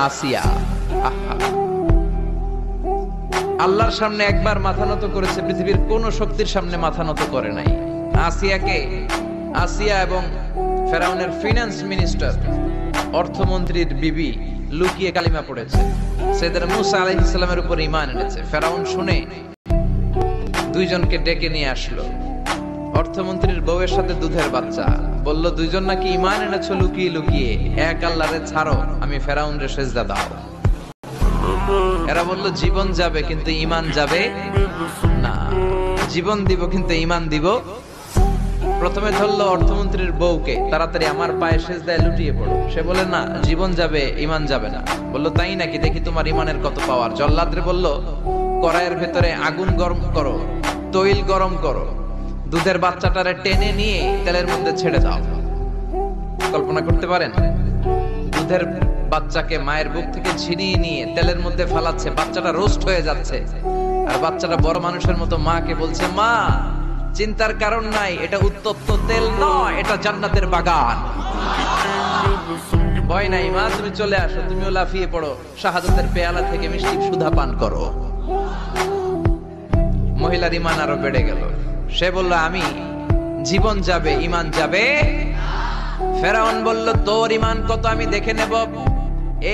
আসিয়া আহা, আল্লাহর সামনে একবার মাথা নত করেছে, পৃথিবীর কোন শক্তির সামনে মাথা নত করে নাই। আসিয়া এবং ফেরাউনের ফিনান্স মিনিস্টার, অর্থমন্ত্রীর বিবি লুকিয়ে কালিমা পড়েছে, সাইয়েদনা মুসা আলাইহিস সালামের উপর ঈমান এনেছে। ফেরাউন শুনে দুইজনকে ডেকে নিয়ে আসলো। অর্থমন্ত্রীর বউয়ের সাথে দুধের বাচ্চা, বলল দুইজন নাকি ঈমান এনেছো লুকিয়ে লুকিয়ে, এক আল্লাহরে ছাড়ো, আমি ফেরাউনরে সেজদা দাও। এরা বলল জীবন যাবে কিন্তু ঈমান যাবে না, জীবন দিব কিন্তু ঈমান দিব। প্রথমে ধরলো অর্থমন্ত্রীর বউকে, তাড়াতাড়ি আমার পায়ে সেজদায় লুটিয়ে পড়ো। সে বলে না, জীবন যাবে ঈমান যাবে না। বলল তাই নাকি, দেখি তোমার ঈমানের কত পাওয়ার। জল্লাদরে বলল কড়াইয়ের ভেতরে আগুন গরম করো, তৈল গরম করো, দুধের বাচ্চাটারে টেনে নিয়ে তেলের মধ্যে ছেড়ে দাও। কল্পনা করতে পারেন, দুধের বাচ্চাকে মায়ের বুক থেকে ছিনিয়ে নিয়ে তেলের মধ্যে ফেলাচ্ছে, বাচ্চাটা রোস্ট হয়ে যাচ্ছে, আর বাচ্চাটা বড় মানুষের মতো মাকে বলছে, মা চিন্তার কারণ নাই, এটা উত্তপ্ত তেল নয়, এটা জান্নাতের বাগান, ভয় নাই মা, তুমি চলে আসো, তুমিও লাফিয়ে পড়ো, শাহাদাতের পেয়ালা থেকে মিষ্টি সুধা পান করো। মহিলার ঈমান আরো বেড়ে গেল। সে বলল আমি জীবন যাবে ঈমান যাবে। ফেরাউন বলল তোর ঈমান কত আমি দেখে নেব।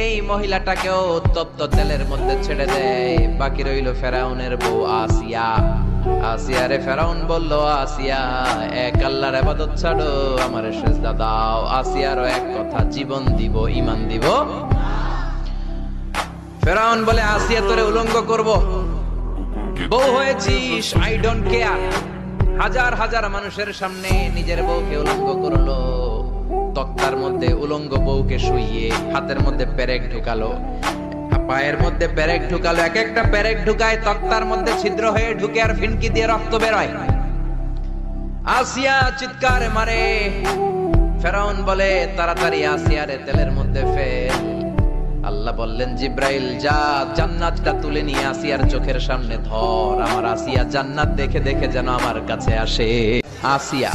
এই মহিলাটাকেও উত্তপ্ত তেলের মধ্যে ছেড়ে দেয়। বাকি রইল ফেরাউনের বউ আসিয়া। আসিয়ারে ফেরাউন বলল, আসিয়া এক আল্লাহর ইবাদত ছাড়ো, আমারে সেজদা দাও। আসিয়ারও এক কথা, জীবন দিব ঈমান দিব। ফেরাউন বলে, আসিয়া তোরে উলঙ্গ করব, বউ হয়েছিস, আই ডোন্ট কেয়ার। হাজার হাজার মানুষের সামনে নিজের বউকে উলঙ্গ করলো। তক্তার মধ্যে উলঙ্গ বউকে শুইয়ে হাতের মধ্যে পেরেক ঢুকালো, পায়ের মধ্যে পেরেক ঢুকালো, এক একটা পেরেক ঢুকায় তক্তার মধ্যে ছিদ্র হয়ে ঢুকে আর ফিনকি দিয়ে রক্ত বেরোয়। আসিয়া চিৎকার মারে। ফেরাউন বলে তাড়াতাড়ি আসিয়ারে তেলের মধ্যে ফেল। আল্লাহ বললেন জিব্রাইল যা, জান্নাতটা তুলে নিয়ে আসিয়ার চোখের সামনে ধর, আমার আসিয়া জান্নাত দেখে দেখে যেন আমার কাছে আসে। আসিয়া